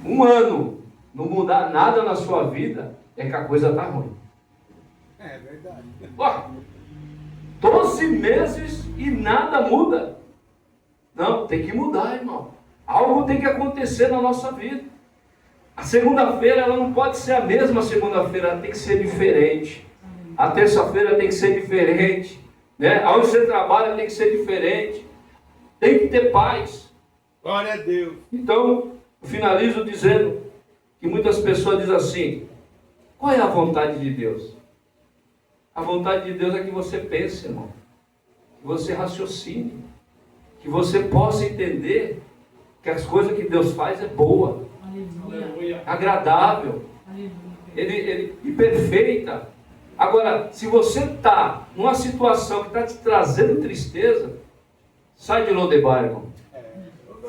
um ano não mudar nada na sua vida, é que a coisa está ruim. É verdade. Ó, 12 meses e nada muda. Não, tem que mudar, irmão. Algo tem que acontecer na nossa vida. A segunda-feira, ela não pode ser a mesma segunda-feira, ela tem que ser diferente. A terça-feira tem que ser diferente, né? Aonde você trabalha tem que ser diferente. Tem que ter paz. Glória a Deus. Então, eu finalizo dizendo que muitas pessoas dizem assim: qual é a vontade de Deus? A vontade de Deus é que você pense, irmão. Que você raciocine. Que você possa entender que as coisas que Deus faz é boa. Aleluia. Agradável. Aleluia. E perfeita. Agora, se você está numa situação que está te trazendo tristeza, sai de Lodebar, irmão.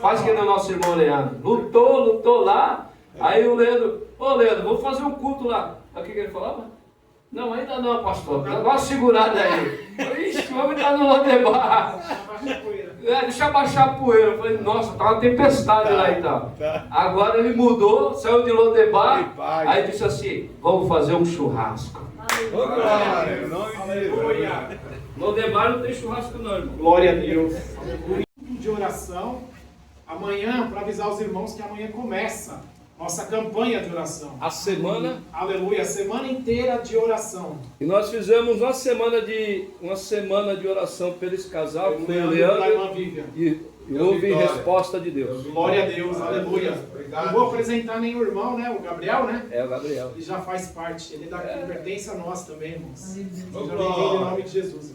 Faz que nem o nosso irmão Leandro. Lutou lá. Aí o Leandro, ô Leandro, vou fazer um culto lá. O que ele falava? Não, ainda não, pastor. Dá uma segurada aí. Ixi, vamos estar no Lodebar. Deixa abaixar a poeira. Eu falei, nossa, tá uma tempestade lá e tal. Agora ele mudou, saiu de Lodebar. Aí disse assim, vamos fazer um churrasco. Aleluia. Lodebar não tem churrasco não, irmão. Glória a Deus. De oração. Amanhã, para avisar os irmãos que amanhã começa nossa campanha de oração. A semana. Aleluia, a semana inteira de oração. E nós fizemos uma semana de oração por esse casal, que foi o Leandro, e houve resposta de Deus. Glória a Deus, aleluia. Não vou apresentar nem o irmão, né? O Gabriel, né? É o Gabriel. Ele já faz parte, ele daqui pertence a nós também, irmãos. Seja bem-vindo Glória. em nome de Jesus.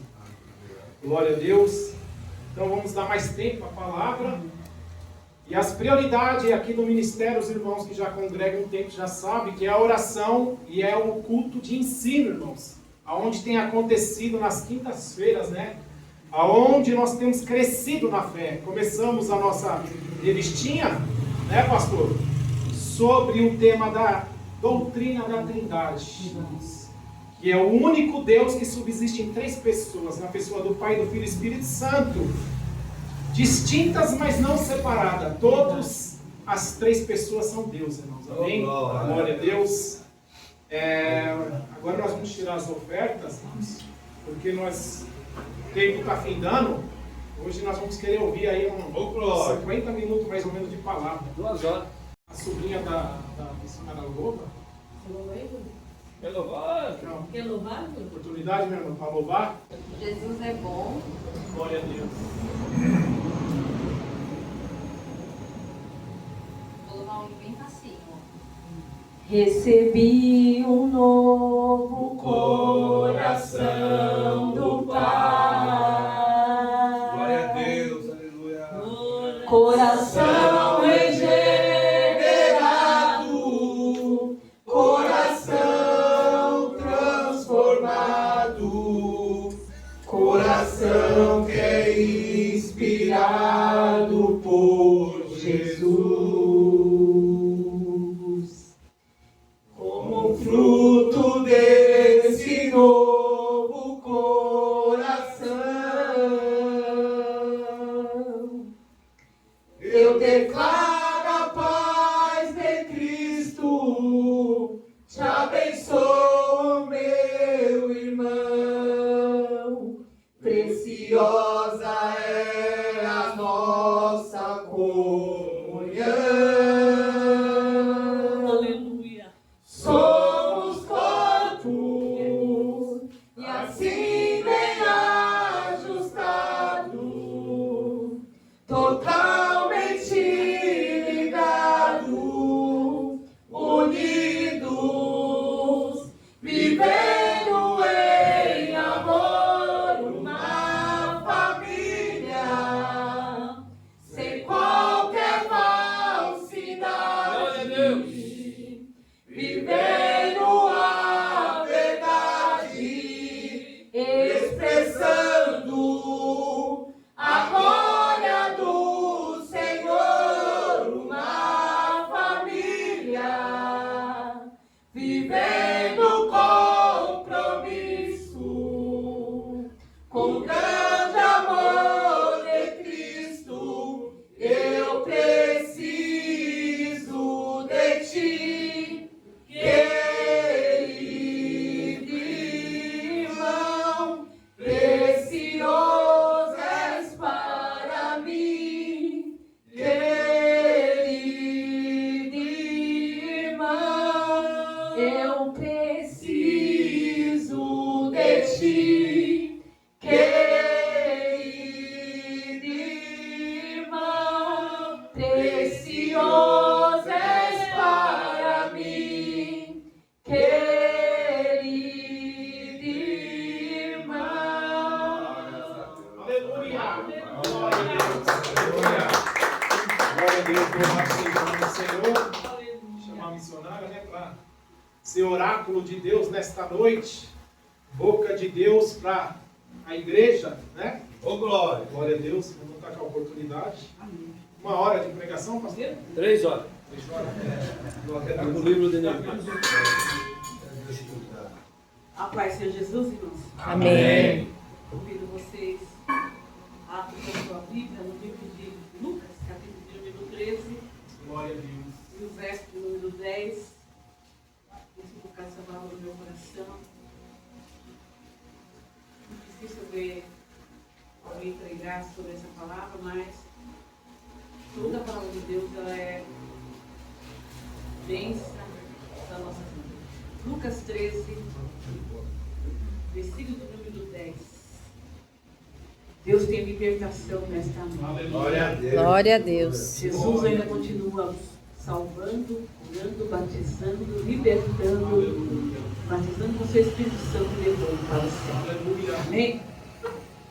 Glória a Deus. Então vamos dar mais tempo à palavra. E as prioridades aqui no ministério, os irmãos que já congregam um tempo já sabem que é a oração e é o culto de ensino, irmãos. Aonde tem acontecido nas quintas-feiras, né? Aonde nós temos crescido na fé. Começamos a nossa revistinha, né, pastor? Sobre o tema da doutrina da Trindade. Que é o único Deus que subsiste em três pessoas, na pessoa do Pai, do Filho e do Espírito Santo. Distintas, mas não separadas. Todas as três pessoas são Deus, irmãos. Amém? Glória a Deus. Agora nós vamos tirar as ofertas, irmãos, porque o tempo está findando. Hoje nós vamos querer ouvir aí uns 50 minutos mais ou menos de palavra. 2 horas. A sobrinha da missionária Loba. Quer louvar? Quer louvar? Oportunidade, meu irmão, para louvar. Jesus é bom. Glória a Deus. Vou louvar um bem facinho. Recebi um novo coração do Pai. Glória a Deus, aleluia. Coração regenerado, coração transformado, coração que é inspirado por Jesus. Como fruto desse novo coração, eu declaro a paz de Cristo, te abençoo, meu irmão, preciosa é a nossa comunhão. Aleluia. Somos corpo ti, querido irmão, preciosa és para mim, querido irmão. Aleluia! Glória a Deus! Aleluia! Glória a Deus, louvado seja o nome do Senhor. Chamar a missionária, né, para ser oráculo de Deus nesta noite. Boca de Deus para a igreja, né? Ô, glória. Glória a Deus, vamos estar com a oportunidade. 1 hora de pregação, pastor? 3 horas. 3 horas. Está no livro de Neemias. A paz seja Jesus, irmãos. Amém. Convido vocês a abrir a sua Bíblia no livro de Lucas, capítulo de número 13, Glória a Deus. e o verso de número 10. Deixa eu colocar essa palavra no meu coração. Não preciso ver alguém pregar sobre essa palavra, mas toda a palavra de Deus ela é bênção da nossa vida. Lucas 13, versículo de número 10. Deus tem libertação nesta noite. Glória a Deus. Glória a Deus. Jesus ainda continua salvando, curando, batizando, libertando, batizando com o seu Espírito Santo e levando para o céu. Amém?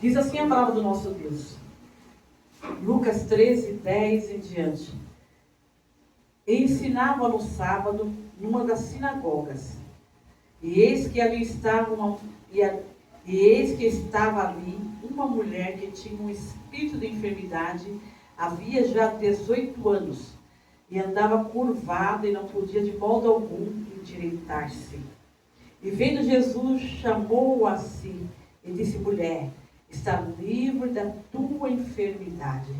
Diz assim a palavra do nosso Deus. Lucas 13, 10 em diante. E ensinava no sábado numa das sinagogas. E eis que estava ali uma mulher que tinha um espírito de enfermidade, havia já 18 anos, e andava curvada e não podia de modo algum endireitar-se. E vendo Jesus, chamou-a a si e disse: mulher, está livre da tua enfermidade.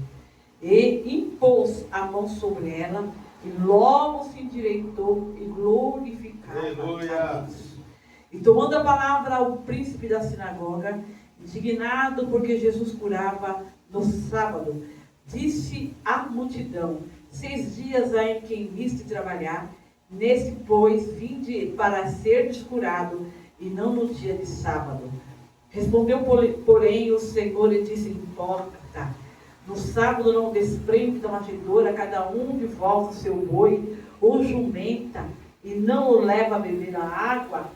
E impôs a mão sobre ela, e logo se endireitou e glorificava Aleluia. a Deus. E tomando a palavra ao príncipe da sinagoga, indignado porque Jesus curava no sábado, disse à multidão: 6 dias há em que viste trabalhar, nesse, pois, vinde para ser descurado, e não no dia de sábado. Respondeu, porém, o Senhor e disse: hipócrita, no sábado não desprende da manjedoura cada um de vós o seu boi ou jumenta, e não o leva a beber a água?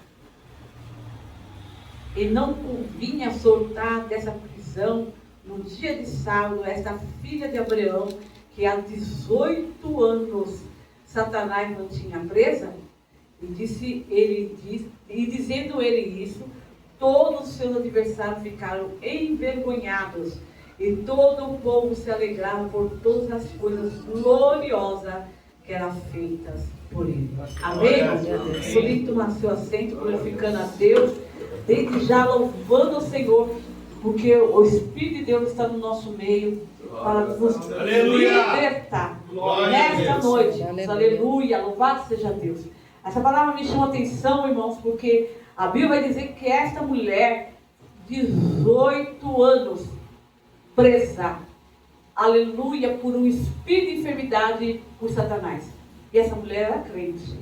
E não convinha soltar dessa prisão no dia de sábado esta filha de Abraão, que há 18 anos Satanás não tinha presa? E dizendo ele isso, todos os seus adversários ficaram envergonhados, e todo o povo se alegrava por todas as coisas gloriosas que eram feitas por ele. Amém? Podia tomar seu assento, glorificando a Deus, desde já louvando o Senhor, porque o Espírito de Deus está no nosso meio para nos libertar nesta noite. Aleluia, louvado seja Deus. Essa palavra me chama a atenção, irmãos, porque a Bíblia vai dizer que esta mulher, 18 anos, presa, aleluia, por um espírito de enfermidade por Satanás. E essa mulher era crente,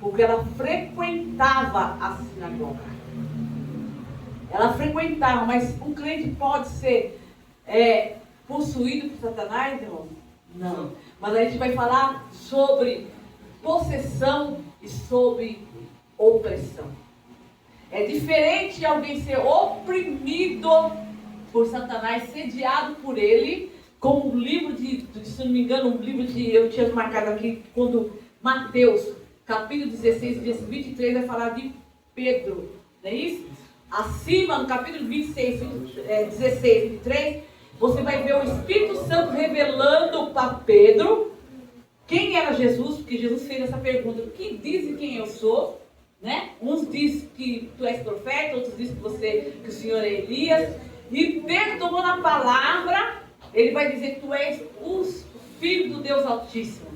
porque ela frequentava a sinagoga. Ela frequentava, mas um crente pode ser possuído por Satanás, irmão? Não. Mas a gente vai falar sobre possessão e sobre opressão. É diferente alguém ser oprimido por Satanás, sediado por ele, como um livro se não me engano, um livro eu tinha marcado aqui, quando Mateus, capítulo 16, verso 23, vai falar de Pedro, não é isso? Acima, no capítulo 16, 23, você vai ver o Espírito Santo revelando para Pedro quem era Jesus, porque Jesus fez essa pergunta: que dizem quem eu sou? Né? Uns dizem que tu és profeta, outros dizem que o Senhor é Elias. E Pedro, tomando a palavra, ele vai dizer que tu és o Filho do Deus Altíssimo.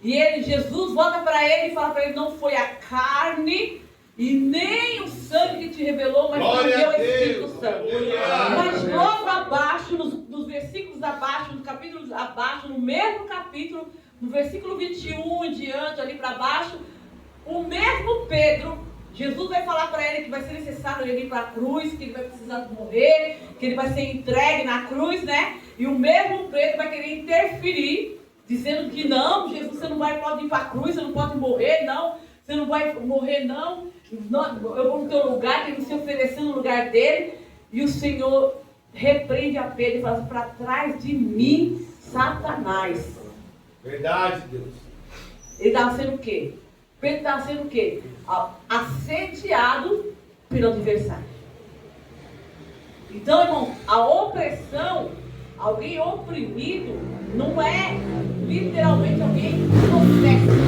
E Jesus volta para ele e fala para ele: não foi a carne e nem o sangue que te revelou, mas foi o meu Espírito Santo. Mas logo abaixo, nos versículos abaixo, no capítulo abaixo, no mesmo capítulo, no versículo 21 em diante, ali para baixo, o mesmo Pedro Jesus vai falar para ele que vai ser necessário ele ir para a cruz, que ele vai precisar morrer, que ele vai ser entregue na cruz, né? E o mesmo preto vai querer interferir, dizendo que não, Jesus, você não pode ir para a cruz, você não pode morrer, não. Você não vai morrer, não. Eu vou no teu lugar, tem que se oferecer no lugar dele. E o Senhor repreende a Pedro e fala: para trás de mim, Satanás. Verdade, Deus. Ele estava sendo o quê? Pedro estava sendo o quê? Assediado pelo adversário. Então, irmão, a opressão, alguém oprimido, não é literalmente alguém processo.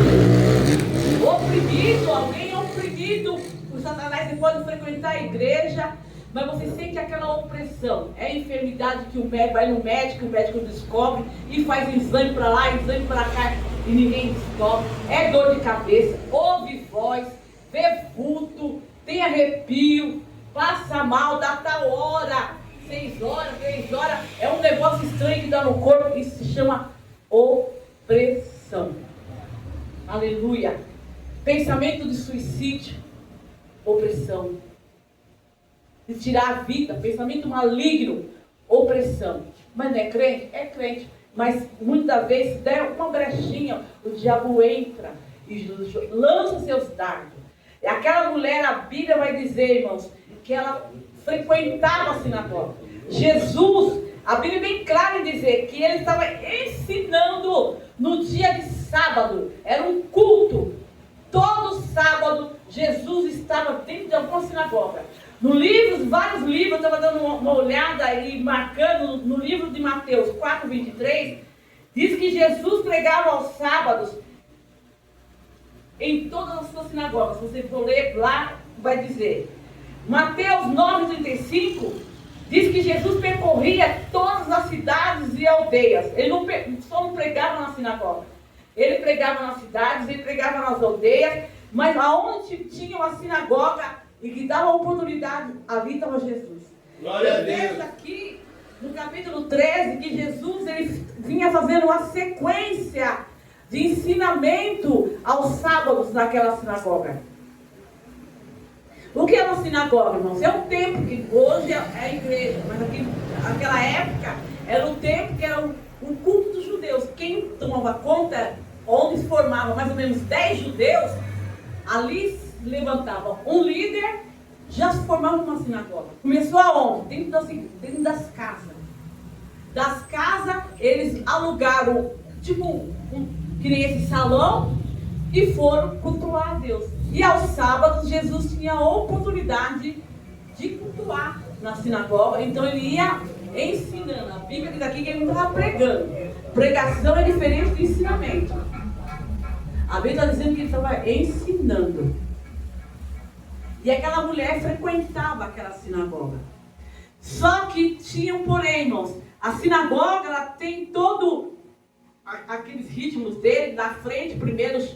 Oprimido, alguém oprimido por Satanás, você pode frequentar a igreja, mas você sente aquela opressão. É a enfermidade que o médico vai no médico, o médico descobre e faz exame para lá, exame para cá e ninguém descobre. É dor de cabeça, ouve voz, vê vulto, tem arrepio, passa mal, dá tal hora, 6 horas, 3 horas. É um negócio estranho que dá no corpo, isso se chama opressão. Aleluia. Pensamento de suicídio, opressão. De tirar a vida, pensamento maligno, opressão. Mas não é crente? É crente. Mas muitas vezes, se der uma brechinha, o diabo entra e lança seus dardos. E aquela mulher, a Bíblia vai dizer, irmãos, que ela frequentava a sinagoga. Jesus, a Bíblia é bem clara em dizer que ele estava ensinando no dia de sábado. Era um culto. Todo sábado, Jesus estava dentro de alguma sinagoga. No livro, vários livros, eu estava dando uma olhada e marcando, no livro de Mateus 4:23, diz que Jesus pregava aos sábados em todas as suas sinagogas. Se você for ler lá, vai dizer. Mateus 9:35 diz que Jesus percorria todas as cidades e aldeias. Ele só não pregava na sinagoga. Ele pregava nas cidades, ele pregava nas aldeias, mas aonde tinha uma sinagoga e que dava oportunidade, ali estava Jesus. Glória a Eu Deus. vejo aqui, no capítulo 13, que Jesus ele vinha fazendo uma sequência de ensinamento aos sábados naquela sinagoga. O que é uma sinagoga, irmãos? É um templo, que hoje é a igreja, mas naquela época era um templo que era um culto dos judeus. Quem tomava conta, onde se formava mais ou menos 10 judeus, ali se levantava um líder, já se formava uma sinagoga. Começou aonde? Dentro das casas. Das casas, eles alugaram, tipo, que nem esse salão, e foram cultuar a Deus. E aos sábados, Jesus tinha a oportunidade de cultuar na sinagoga, então ele ia ensinando. A Bíblia diz aqui que ele não estava pregando. Pregação é diferente de ensinamento. A Bíblia está dizendo que ele estava ensinando. E aquela mulher frequentava aquela sinagoga. Só que tinha um porém, irmãos. A sinagoga, ela tem todo aqueles ritmos dele. Na frente, primeiro,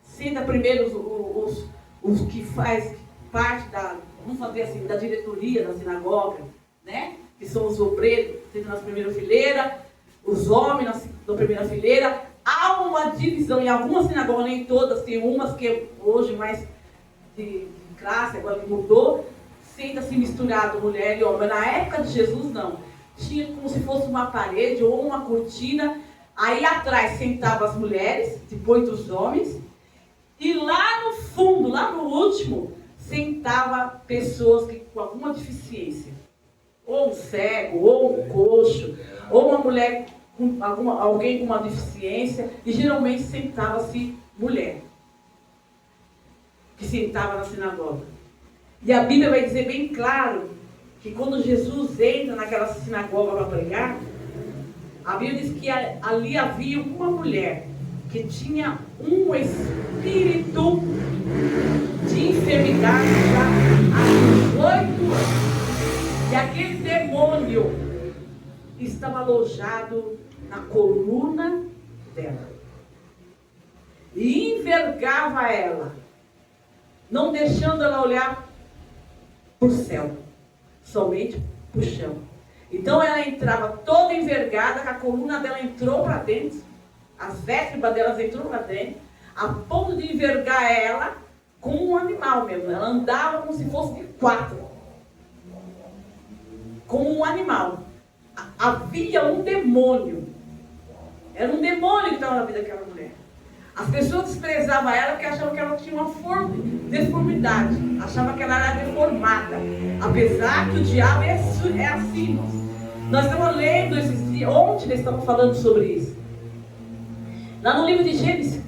senta primeiro os que faz parte da, vamos fazer assim, da diretoria da sinagoga, né? Que são os obreiros, sentam na primeira fileira, os homens na primeira fileira. Há uma divisão em algumas sinagogas, nem todas, tem umas que hoje mais de classe, agora que mudou, senta-se misturado mulher e homem. Mas na época de Jesus não. Tinha como se fosse uma parede ou uma cortina. Aí atrás sentavam as mulheres, depois dos homens. E lá no fundo, lá no último, sentava pessoas com alguma deficiência. Ou um cego, ou um coxo, ou uma mulher, alguém com uma deficiência. E geralmente sentava-se mulher, que sentava na sinagoga. E a Bíblia vai dizer bem claro que quando Jesus entra naquela sinagoga para pregar, a Bíblia diz que ali havia uma mulher que tinha um espírito de enfermidade já há 18 anos. E aquele demônio estava alojado na coluna dela. E envergava ela, não deixando ela olhar para o céu, somente para o chão. Então ela entrava toda envergada, que a coluna dela entrou para dentro, as vértebras delas entrou para dentro, a ponto de envergar ela, como um animal mesmo. Ela andava como se fosse de 4. Como um animal. Havia um demônio. Era um demônio que estava na vida daquela mulher. As pessoas desprezavam ela porque achavam que ela tinha uma deformidade. Achavam que ela era deformada. Apesar que o diabo é assim, irmãos. Nós estamos lendo esses dias, ontem nós estamos falando sobre isso. Lá no livro de Gênesis,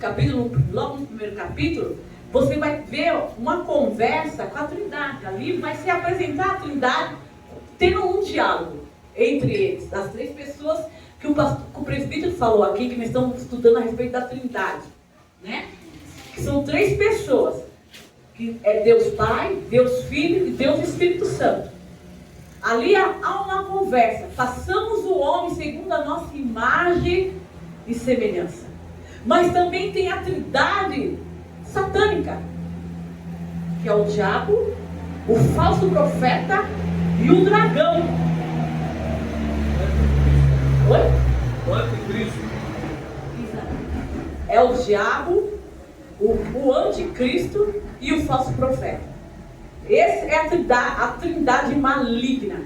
logo no primeiro capítulo, você vai ver uma conversa com a Trindade. Ali vai se apresentar a Trindade, tendo um diálogo entre eles, das 3 pessoas que o presbítero falou aqui, que nós estamos estudando a respeito da Trindade, né? Que são 3 pessoas, que é Deus Pai, Deus Filho e Deus Espírito Santo. Ali há uma conversa. Façamos o homem segundo a nossa imagem e semelhança. Mas também tem a trindade satânica, que é o diabo, o falso profeta e o dragão. Oi? O anticristo. É o diabo, o anticristo e o falso profeta. Essa é a trindade maligna.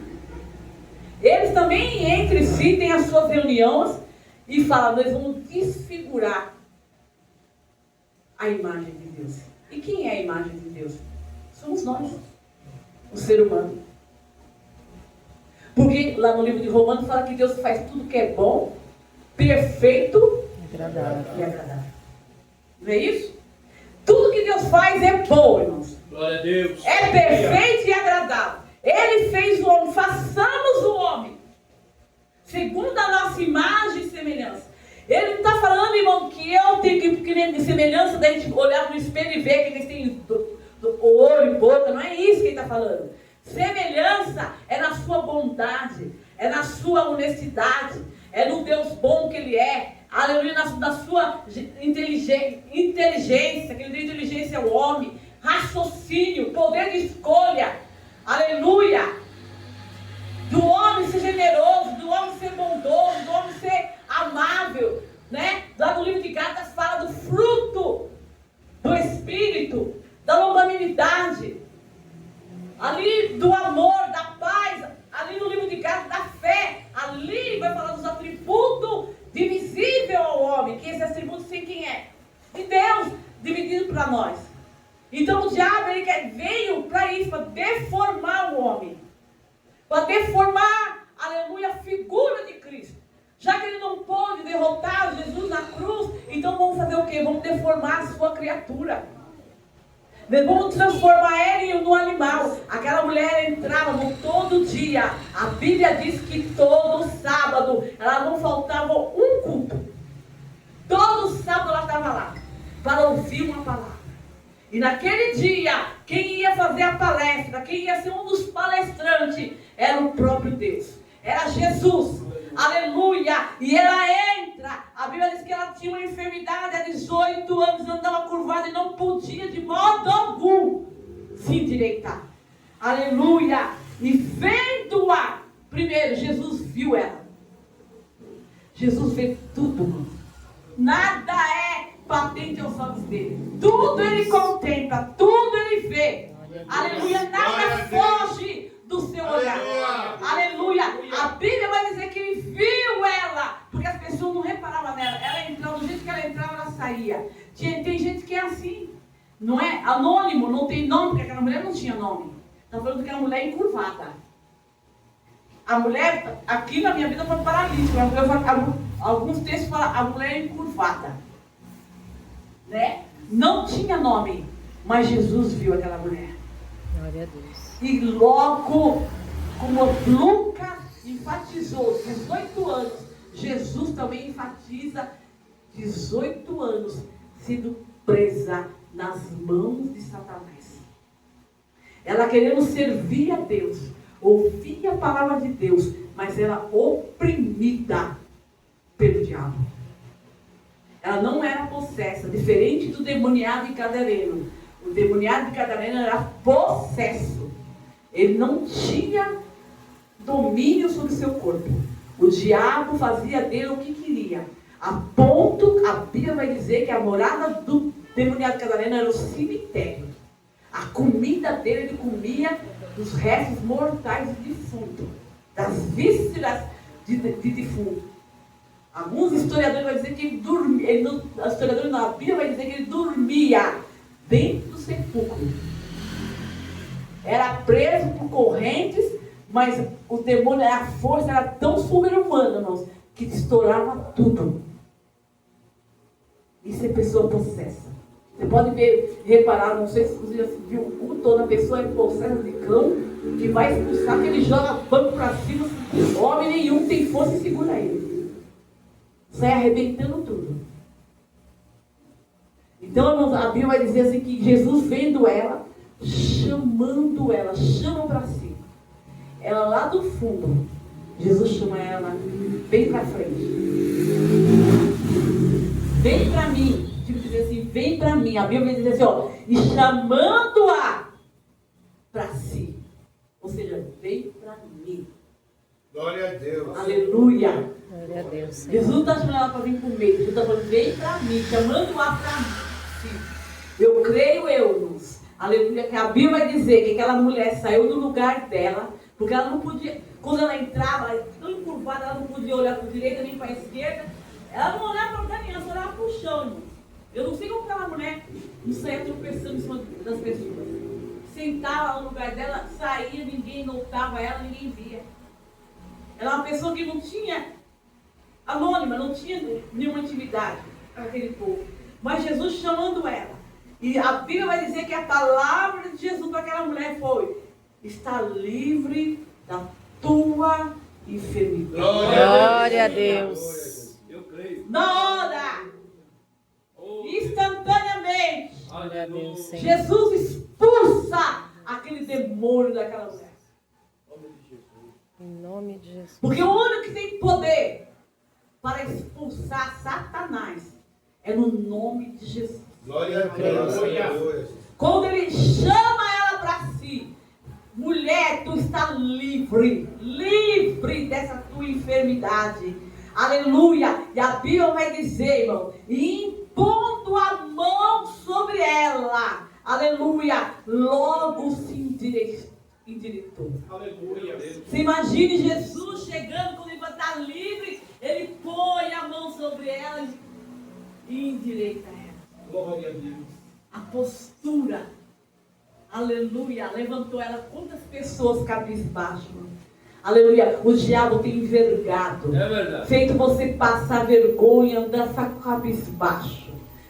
Eles também entre si têm as suas reuniões e falam: nós vamos desfigurar a imagem de Deus. E quem é a imagem de Deus? Somos nós, o ser humano. Porque lá no livro de Romanos fala que Deus faz tudo que é bom, perfeito e agradável. Não é isso? Tudo que Deus faz é bom, irmãos. Glória a Deus. É perfeito e agradável. Ele fez o homem, façamos o homem segundo a nossa imagem e semelhança. Ele não está falando, irmão, que eu tenho que nem semelhança da gente olhar no espelho e ver que eles têm olho e boca. Não é isso que ele está falando. Semelhança é na sua bondade, é na sua honestidade, é no Deus bom que ele é. Aleluia, na sua inteligência, que ele deu inteligência ao homem, raciocínio, poder de escolha. Aleluia. Do homem ser generoso, do homem ser bondoso, do homem ser amável, né? Lá no livro de Gálatas fala do fruto do Espírito, da longanimidade, ali do amor, da paz, ali no livro de Gálatas da fé, ali vai falar dos atributos divisíveis ao homem, que esses atributos sem quem é? De Deus, dividido para nós. Então o diabo ele veio para isso, para deformar o homem, para deformar, aleluia, a figura de Cristo. Já que ele não pôde derrotar Jesus na cruz, então vamos fazer o quê? Vamos deformar a sua criatura. Vamos transformar ele no animal. Aquela mulher entrava todo dia. A Bíblia diz que todo sábado ela não faltava um culto. Todo sábado ela estava lá para ouvir uma palavra. E naquele dia, quem ia fazer a palestra, quem ia ser um dos palestrantes, era o próprio Deus. Era Jesus. Aleluia. E ela entra. A Bíblia diz que ela tinha uma enfermidade há 18 anos, andava curvada e não podia de modo algum se endireitar. Aleluia. E vendo-a, primeiro, Jesus viu ela. Jesus vê tudo. Nada é patente aos olhos dele. Tudo ele contempla, tudo ele vê. Aleluia. Nada foge do seu olhar. Aleluia. A Bíblia vai dizer que ele viu ela, porque as pessoas não reparavam nela. Ela entrava, do jeito que ela entrava, ela saía. Tem gente que é assim, não é? Anônimo, não tem nome, porque aquela mulher não tinha nome. Está falando que era uma mulher encurvada. A mulher, aqui na minha vida, foi paralítica. Alguns textos falam a mulher encurvada, né? Não tinha nome, mas Jesus viu aquela mulher. Glória a Deus. E logo, como Lucas enfatizou 18 anos, Jesus também enfatiza 18 anos sendo presa nas mãos de Satanás. Ela querendo servir a Deus, ouvir a palavra de Deus, mas ela oprimida pelo diabo. Ela não era possessa, diferente do demoniado de Gadareno. O demoniado de Gadareno era possesso. Ele não tinha domínio sobre o seu corpo. O diabo fazia dele o que queria. A ponto, a Bíblia vai dizer que a morada do demoniado de Gadareno era o cemitério. A comida dele, ele comia dos restos mortais de defunto, das vísceras de defunto. Alguns historiadores vão dizer que ele dormia, historiadores na Bíblia vai dizer que ele dormia dentro do sepulcro. Era preso por correntes, mas o demônio, a força era tão sobre-humana, irmãos, que estourava tudo. Isso é pessoa possessa. Você pode ver, reparar, não sei se você já viu o culto, toda pessoa é possessa de cão, que vai expulsar, que ele joga banco para cima, homem nenhum tem força e segura ele. Sai arrebentando tudo. Então, irmãos, a Bíblia vai dizer assim que Jesus vendo ela, chamando ela, chama para si. Ela lá do fundo, Jesus chama ela bem para frente. Vem para mim. Tipo dizer assim, vem para mim. A Bíblia vai dizer assim, ó, e chamando-a para si. Ou seja, vem para mim. Glória a Deus. Aleluia. Glória a Deus. Jesus está chamando ela para vir comer. Jesus está falando, vem para mim, chamando-a para si. Eu creio, irmãos. Aleluia, que a Bíblia vai dizer que aquela mulher saiu do lugar dela, porque ela não podia, quando ela entrava, tão encurvada, ela não podia olhar para a direita nem para a esquerda. Ela não olhava para lugar nenhum, ela só olhava para o chão, irmão. Eu não sei como aquela mulher não saía tropeçando em cima das pessoas. Sentava no lugar dela, saía, ninguém notava ela, ninguém via. Ela era uma pessoa que não tinha, anônima, não tinha nenhuma intimidade com aquele povo. Mas Jesus chamando ela. E a Bíblia vai dizer que a palavra de Jesus para aquela mulher foi: está livre da tua enfermidade. Glória a Deus. Eu creio. Na hora, instantaneamente, Glória a Deus, Senhor. Jesus expulsa aquele demônio daquela mulher. Em nome de Jesus. Porque o único que tem poder para expulsar Satanás é no nome de Jesus. Glória a Deus. Aleluia. Quando ele chama ela para si, mulher, tu está livre, livre dessa tua enfermidade. Aleluia. E a Bíblia vai dizer, irmão, e impondo a mão sobre ela, aleluia, logo se endireitou. Aleluia. Você imagine Jesus chegando, quando ele vai estar livre, ele põe a mão sobre ela e endireita ela. Glória a Deus. A postura, aleluia, levantou ela. Quantas pessoas cabisbaixo, mano? Aleluia, o diabo tem envergado, É verdade. feito você passar vergonha, andar cabisbaixo.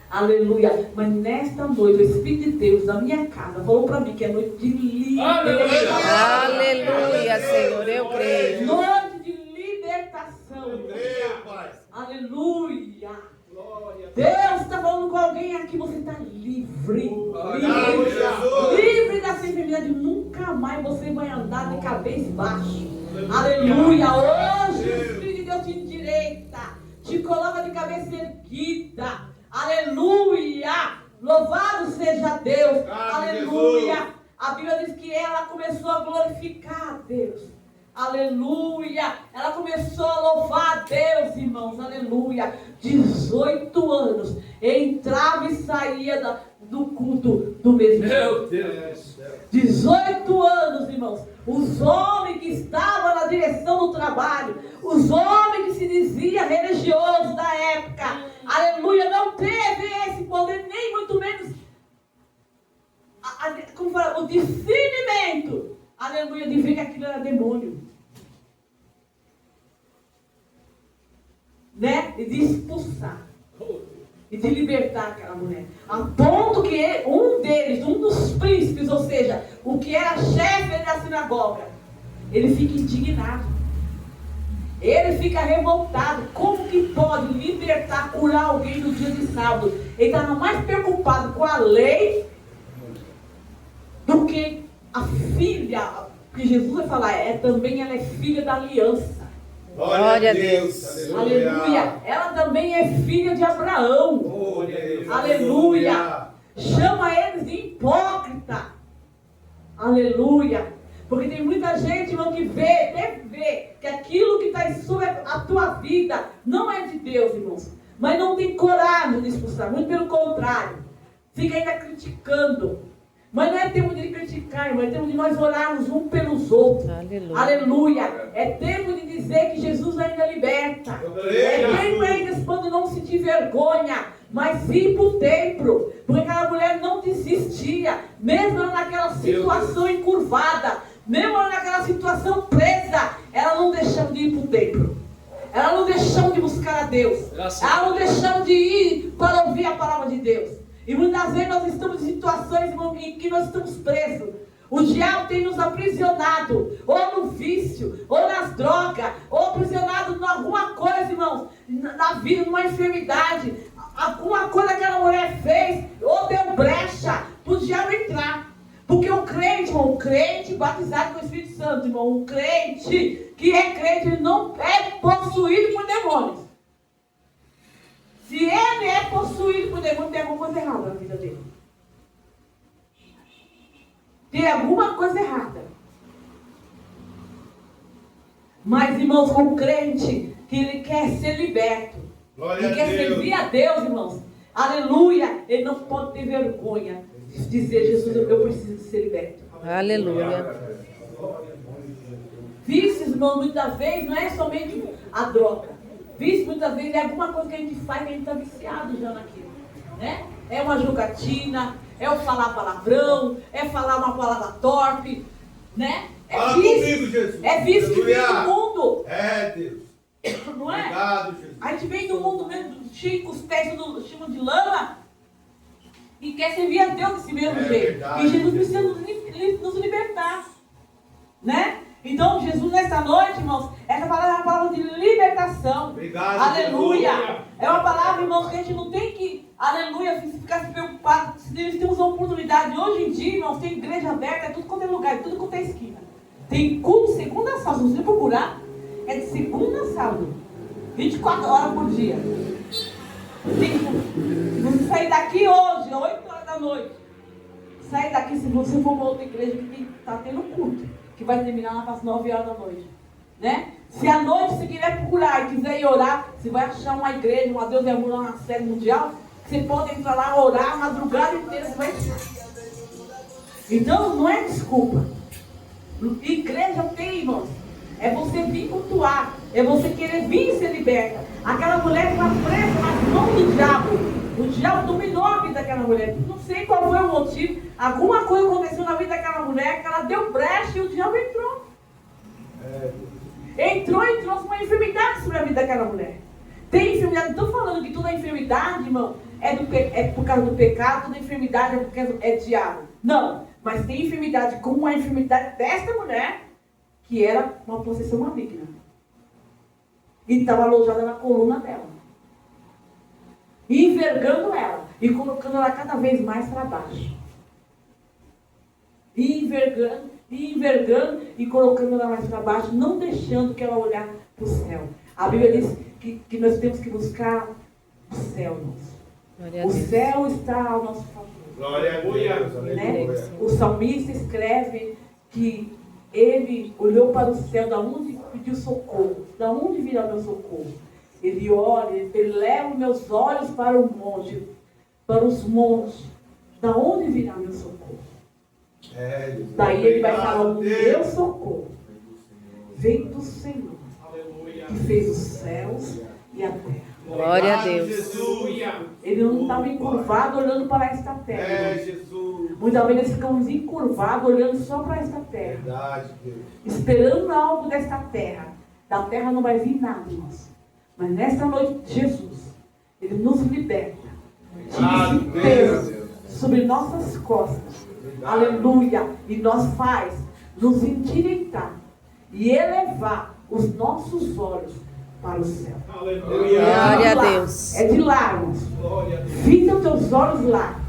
Aleluia, mas nesta noite o Espírito de Deus na minha casa falou para mim que é noite de libertação. Aleluia, Senhor. Eu creio. Noite de libertação. Creio, Pai. Aleluia. Glória a Deus. Deus está falando com alguém aqui, você está livre. Glória, Jesus. Livre dessa enfermidade. Nunca mais você vai andar de cabeça baixa. Aleluia. Hoje o Espírito de Deus te endireita, te coloca de cabeça erguida. Aleluia. Louvado seja Deus. Aleluia. A Bíblia diz que ela começou a glorificar a Deus. Aleluia. Ela começou a louvar a Deus, irmãos. Aleluia. 18 anos. Entrava e saía do culto do mesmo dia. Meu Deus. 18 anos, irmãos. Os homens que estavam na direção do trabalho, os homens que se diziam religiosos da época, aleluia, não teve esse poder, nem muito menos como fala, o discernimento, aleluia, de ver que aquilo era demônio, né? E de expulsar e de libertar aquela mulher, a ponto que um deles, um dos príncipes, ou seja, o que era chefe da sinagoga, ele fica indignado, ele fica revoltado. Como que pode libertar, curar alguém no dia de sábado? Ele estava mais preocupado com a lei do que a filha, que Jesus vai falar, também ela é filha da aliança. Glória a Deus. Aleluia. Ela também é filha de Abraão. Glória a Deus. Aleluia. Chama eles de hipócrita. Aleluia. Porque tem muita gente, irmão, que deve ver que aquilo que está sobre a tua vida não é de Deus, irmãos. Mas não tem coragem de expulsar. Muito pelo contrário. Fica ainda criticando. Mas não é tempo de criticar, irmão, é tempo de nós orarmos um pelos outros. Aleluia. Aleluia. É tempo de dizer que Jesus ainda liberta. É tempo ainda quando não sentir vergonha, mas ir para o templo. Porque aquela mulher não desistia, mesmo ela naquela situação encurvada, mesmo ela naquela situação presa, ela não deixava de ir para o templo. Ela não deixava de buscar a Deus. Ela não deixava de ir para ouvir a palavra de Deus. E muitas vezes nós estamos em situações, irmão, em que nós estamos presos. O diabo tem nos aprisionado, ou no vício, ou nas drogas, ou aprisionado em alguma coisa, irmãos, na vida, numa enfermidade. Alguma coisa que aquela mulher fez, ou deu brecha para o diabo entrar. Porque o crente, irmão, o crente batizado com o Espírito Santo, irmão, o crente que é crente, ele não é possuído por demônios. Se ele é possuído por demônio, tem alguma coisa errada na vida dele. Tem alguma coisa errada. Mas, irmãos, com o crente que ele quer ser liberto, ele quer servir a Deus, irmãos, aleluia, ele não pode ter vergonha de dizer: Jesus, eu preciso ser liberto. Aleluia. Vícios, irmão, muitas vezes não é somente a droga. Vício, muitas vezes, é alguma coisa que a gente faz que a gente está viciado já naquilo, né? É uma jogatina, é o falar palavrão, é falar uma palavra torpe, né? É Fala vício. comigo, Jesus. É vício que vem Aleluia. do mundo, É, Deus. não é? Obrigado, Jesus. A gente vem do mundo mesmo, cheio com os pés do chama de lama, e quer servir a Deus desse mesmo jeito. Verdade, E Jesus Jesus. precisa nos libertar, né? Então, Jesus, nessa noite, irmãos, essa palavra é uma palavra de libertação. Obrigado, Aleluia. Jesus. É uma palavra, irmãos, que a gente não tem que, aleluia, ficar se preocupado. Se nós temos a oportunidade, hoje em dia, irmãos, tem igreja aberta, é tudo quanto é lugar, é tudo quanto é esquina. Tem culto segunda a sábado, se você procurar, é de segunda a sábado, 24 horas por dia. Se você sair daqui hoje, 8 horas da noite, sair daqui, se você for para outra igreja que está tendo culto, que vai terminar lá para as 9 horas da noite, né? Se à noite você quiser procurar e quiser ir orar, você vai achar uma igreja, uma Deus é Amor, uma série mundial, que você pode entrar lá, orar a madrugada inteira, você vai entrar. Então, não é desculpa. Igreja tem, irmãos, é você vir cultuar, é você querer vir ser liberta. Aquela mulher está presa nas mãos do diabo. O diabo dominou a vida daquela mulher. Não sei qual foi o motivo. Alguma coisa aconteceu na vida daquela mulher que ela deu brecha e o diabo entrou. Entrou e trouxe uma enfermidade sobre a vida daquela mulher. Tem enfermidade, não estou falando que toda enfermidade, irmão, é por causa do pecado, toda enfermidade é porque é diabo. Não, mas tem enfermidade como a enfermidade desta mulher, que era uma possessão maligna. E estava alojada na coluna dela. E envergando ela. E colocando ela cada vez mais para baixo. E envergando e colocando ela mais para baixo, não deixando que ela olhar para o céu. A Bíblia diz que nós temos que buscar o céu, irmãos. O céu está ao nosso favor. Glória a Deus. Né? Aleluia. O salmista escreve que ele olhou para o céu, da onde pediu socorro, da onde virá o meu socorro. Ele olha, ele leva meus olhos para o monte, para os montes, da onde virá meu socorro. Daí ele vai falar: o meu socorro vem do Senhor, que fez os céus e a terra. Glória a Deus. Jesus. Ele não estava encurvado olhando para esta terra. Jesus. Muitas vezes nós ficamos encurvados olhando só para esta terra, Verdade, Deus. esperando algo desta terra. Da terra não vai vir nada, irmãos. Mas nesta noite, Jesus, Ele nos liberta. Tira esse peso sobre nossas costas. Aleluia. E nós faz nos endireitar e elevar os nossos olhos para o céu. Glória a Deus. É de lá, irmãos. Fita os teus olhos lá.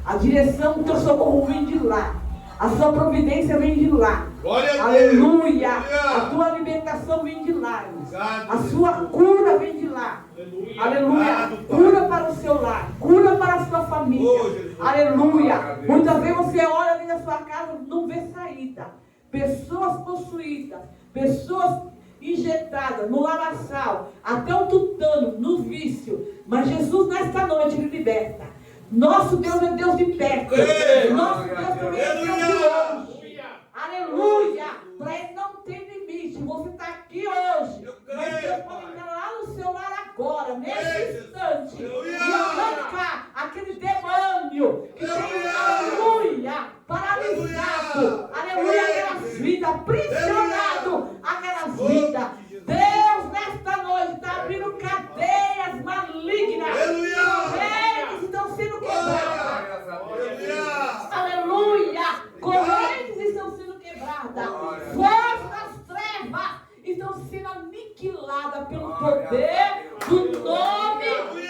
A direção do teu socorro vem de lá. A sua providência vem de lá. Glória a Deus. Aleluia. Aleluia. A tua libertação vem de lá, irmãos. Obrigado, A sua cura vem de lá. Aleluia. Obrigado, Pai. Cura para o seu lar. Cura para a sua família. Oh, Jesus. Aleluia. Muitas vezes você olha dentro da sua casa e não vê saída. Pessoas possuídas. Pessoas injetadas no lamaçal. Até o tutano, no vício. Mas Jesus nesta noite Ele liberta. Nosso Deus é Deus de perto. Creio. Nosso Deus também é Deus de longe. Aleluia. Para Ele não tem limite. Você está aqui hoje. Eu creio, Mas Deus pode Pai. entrar lá no seu lar agora, nesse Creio. instante. Aleluia. E arrancar aquele demônio que tem, Aleluia. aleluia, paralisado. Aleluia, aquelas vidas, aprisionado aquelas vidas. Deus, nesta noite, está abrindo cadeias malignas. Aleluia. Correntes estão sendo quebradas. Aleluia. Aleluia! Correntes estão sendo quebradas. Forças das trevas estão sendo aniquiladas pelo poder do nome de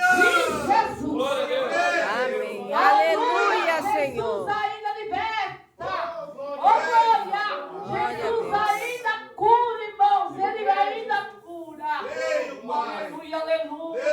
Jesus. Glória a Deus. Amém. Aleluia, Senhor. Jesus ainda liberta. Oh, glória! Glória a Jesus Deus. ainda cura, irmãos. Ele ainda cura. Creio, Pai. Aleluia, aleluia.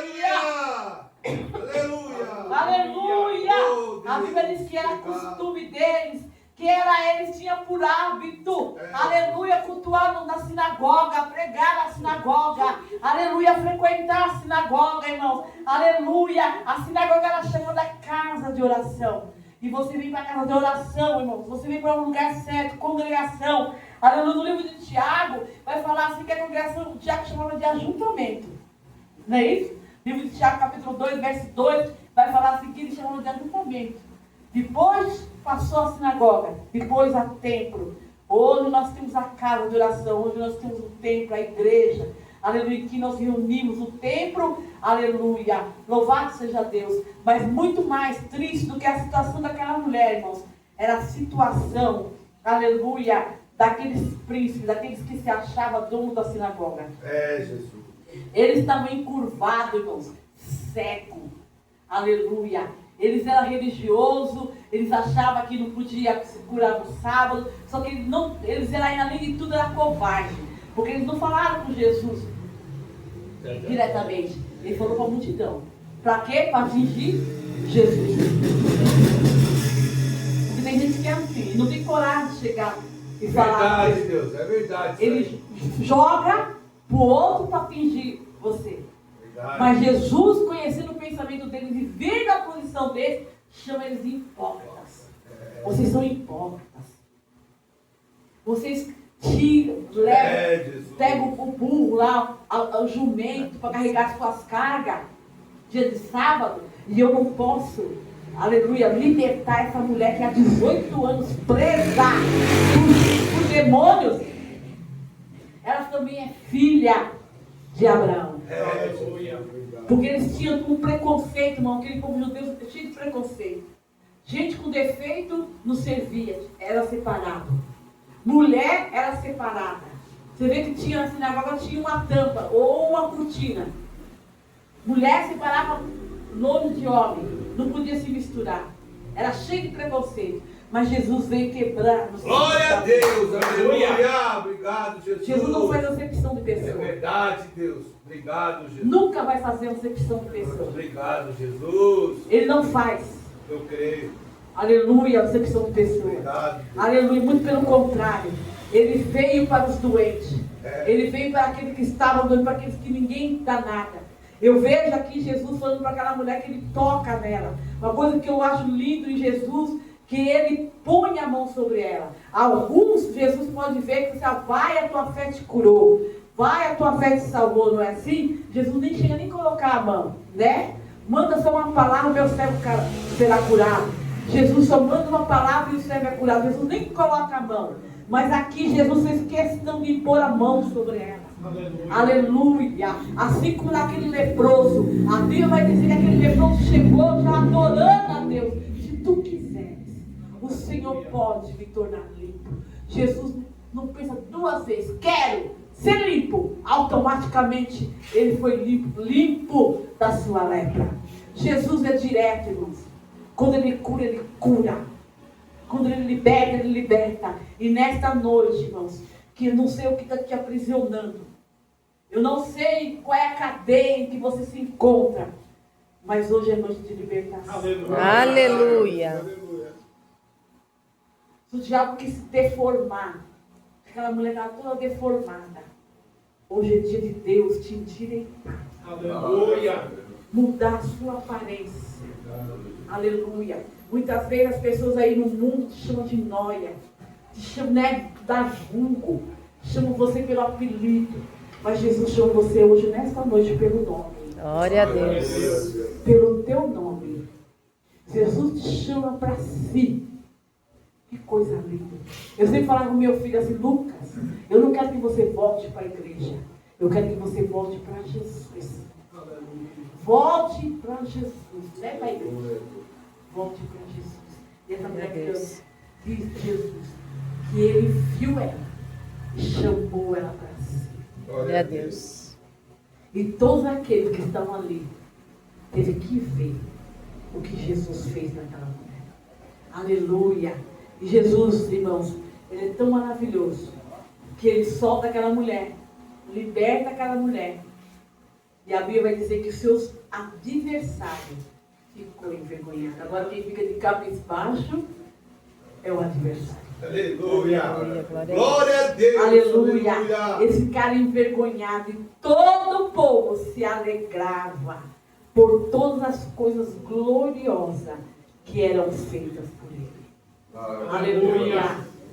Aleluia. Aleluia! Oh, A Bíblia diz que era costume deles, que eles tinham por hábito, aleluia, cultuar na sinagoga, pregar na sinagoga, aleluia, frequentar a sinagoga, irmãos, aleluia. A sinagoga era chamada casa de oração. E você vem para a casa de oração, irmãos, você vem para um lugar certo, congregação. Aleluia, no livro de Tiago, vai falar assim que a congregação, Tiago chamava de ajuntamento. Não é isso? Livro de Tiago, capítulo 2, verso 2, vai falar assim que ele chamou de ajuntamento. Depois passou a sinagoga, depois a templo. Hoje nós temos a casa de oração, hoje nós temos o templo, a igreja. Aleluia, que nós reunimos o templo, aleluia. Louvado seja Deus. Mas muito mais triste do que a situação daquela mulher, irmãos, era a situação, aleluia, daqueles príncipes, daqueles que se achavam dono da sinagoga. Jesus. Eles estavam encurvados, irmãos, cego, aleluia. Eles eram religiosos, eles achavam que não podia se curar no sábado, só que eles eram, além de tudo, eram covardes, porque eles não falaram com Jesus diretamente, ele falou para a multidão. Para quê? Para atingir Jesus. Porque tem gente que é assim, não tem coragem de chegar e falar. Verdade, Deus, é verdade. Ele joga para o outro para atingir você. Verdade. Mas Jesus, conhecendo o pensamento deles e vendo a posição deles, chama eles de hipócritas. Vocês são hipócritas. Vocês tiram, levam, Jesus. pegam o burro lá, o jumento, para carregar suas cargas, dia de sábado, e eu não posso, aleluia, libertar essa mulher que há 18 anos presa por demônios. Ela também é filha de Abraão. Porque eles tinham um preconceito, irmão. Aquele povo judeu cheio de preconceito. Gente com defeito não servia, era separado. Mulher era separada. Você vê que tinha na sinagoga, tinha uma tampa ou uma cortina. Mulher separava nome de homem, não podia se misturar. Era cheio de preconceito. Mas Jesus veio quebrar. Glória a Deus, aleluia. Obrigado, Jesus. Jesus não faz acepção de É pessoa. verdade, Deus. Obrigado, Jesus. Nunca vai fazer acepção de pessoa. Obrigado, Jesus. Ele não faz. Eu creio. Aleluia, acepção de pessoa. Obrigado, Deus. Aleluia, muito pelo contrário. Ele veio para os doentes. É. Ele veio para aqueles que estavam doentes, para aqueles que ninguém dá nada. Eu vejo aqui Jesus falando para aquela mulher que ele toca nela. Uma coisa que eu acho lindo em Jesus, que ele põe a mão sobre ela. Alguns, Jesus pode ver que você vai, a tua fé te curou. Vai, a tua fé te salvou, não é assim? Jesus nem chega nem colocar a mão, né? Manda só uma palavra, meu servo será curado. Jesus só manda uma palavra e o servo é curado. Jesus nem coloca a mão. Mas aqui Jesus fez questão de pôr a mão sobre ela. Aleluia. Assim como naquele leproso. A Bíblia vai dizer que aquele leproso chegou já adorando a Deus. Se tu quiseres, o Senhor pode me tornar limpo. Jesus não pensa duas vezes. Quero ser limpo. Automaticamente ele foi limpo da sua lepra. Jesus é direto, irmãos. Quando ele cura, ele cura. Quando ele liberta. E nesta noite, irmãos, que eu não sei o que está te aprisionando. Eu não sei qual é a cadeia em que você se encontra. Mas hoje é noite de libertação. Aleluia. Se o diabo quis se deformar, aquela mulher estava toda deformada. Hoje é dia de Deus te endireitar. Aleluia. mudar a sua aparência. Aleluia. Muitas vezes as pessoas aí no mundo te chamam de nóia, te chamam, né, da vulgo, chamam você pelo apelido. Mas Jesus chama você hoje, nesta noite, pelo nome. Glória a Deus. Pelo teu nome. Jesus te chama para si. Que coisa linda. Eu sempre falava com meu filho assim, Lucas, eu não quero que você volte para a igreja. Eu quero que você volte para Jesus. Volte para Jesus. Não é para a igreja. Volte para Jesus. E essa mulher que diz Jesus, que ele viu ela e chamou ela para si. Glória a Deus. E todos aqueles que estão ali teve que ver o que Jesus fez naquela mulher. Aleluia. E Jesus, irmãos, ele é tão maravilhoso que ele solta aquela mulher, liberta aquela mulher. E a Bíblia vai dizer que os seus adversários ficou envergonhados. Agora quem fica de cabisbaixo é o adversário. Aleluia. Glória Glória a Deus. Aleluia. Aleluia. Eles ficaram envergonhados e todo o povo se alegrava por todas as coisas gloriosas que eram feitas por ele. Aleluia.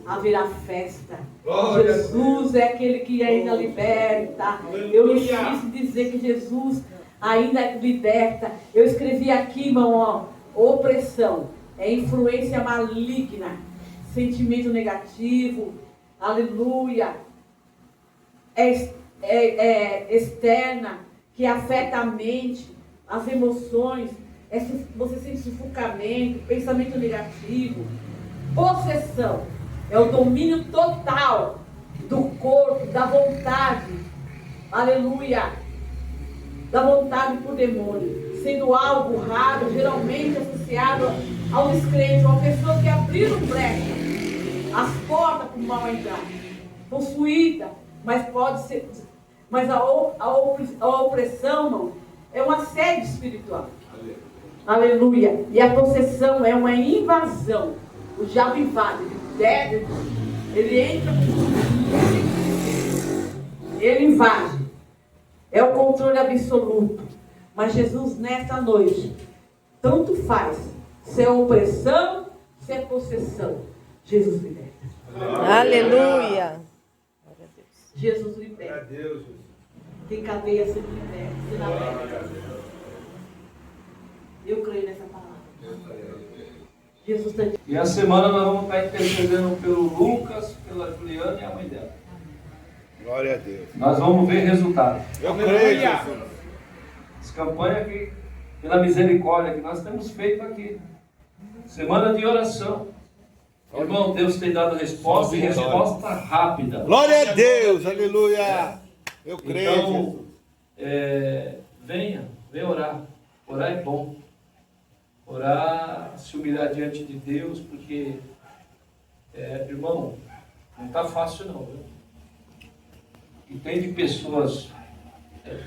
Haverá festa. Glória a Jesus é aquele que ainda liberta. Eu esqueci de dizer que Jesus ainda liberta. Eu escrevi aqui, irmão, ó, opressão é influência maligna, sentimento negativo, aleluia, é externa, que afeta a mente, as emoções, você sente sufocamento, pensamento negativo. Possessão é o domínio total do corpo, da vontade, aleluia, da vontade por demônio, sendo algo raro, geralmente associado ao descrente, uma pessoa que abriu brecha, as portas para o mal entrar, possuída, mas pode ser, mas a opressão, irmão, é um assédio espiritual. Aleluia. E a possessão é uma invasão. O diabo invade, ele entra, ele invade. É o controle absoluto. Mas Jesus, nessa noite, tanto faz se é opressão, se é possessão. Jesus liberta. Aleluia. Jesus liberta. Tem cadeia sendo liberta, sendo aberta. Eu creio nessa palavra. Jesus está dizendo. E a semana nós vamos estar intercedendo pelo Lucas, pela Juliana e a mãe dela. Glória a Deus. Nós vamos ver resultado. Eu creio, Jesus. As campanhas que, pela misericórdia que nós temos feito aqui. Semana de oração. Irmão, Deus tem dado resposta e resposta rápida. Glória a Deus. Aleluia. Eu creio, Então, Jesus. venha orar. Orar é bom. Orar, se humilhar diante de Deus, porque, irmão, não está fácil não. Viu? E tem de pessoas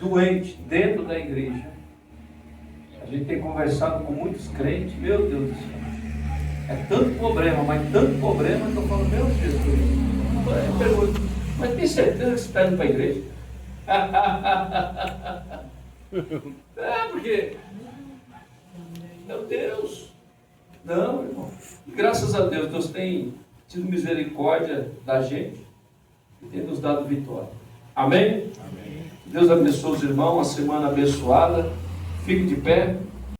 doentes dentro da igreja. A gente tem conversado com muitos crentes, meu Deus do céu. É tanto problema, mas tanto problema que eu falo, meu Jesus. Eu pergunto, mas tem certeza que você está indo para a igreja? Porque, meu Deus. Não, irmão. E graças a Deus, Deus tem tido misericórdia da gente e tem nos dado vitória. Amém? Amém. Deus abençoe os irmãos, uma semana abençoada. Fique de pé.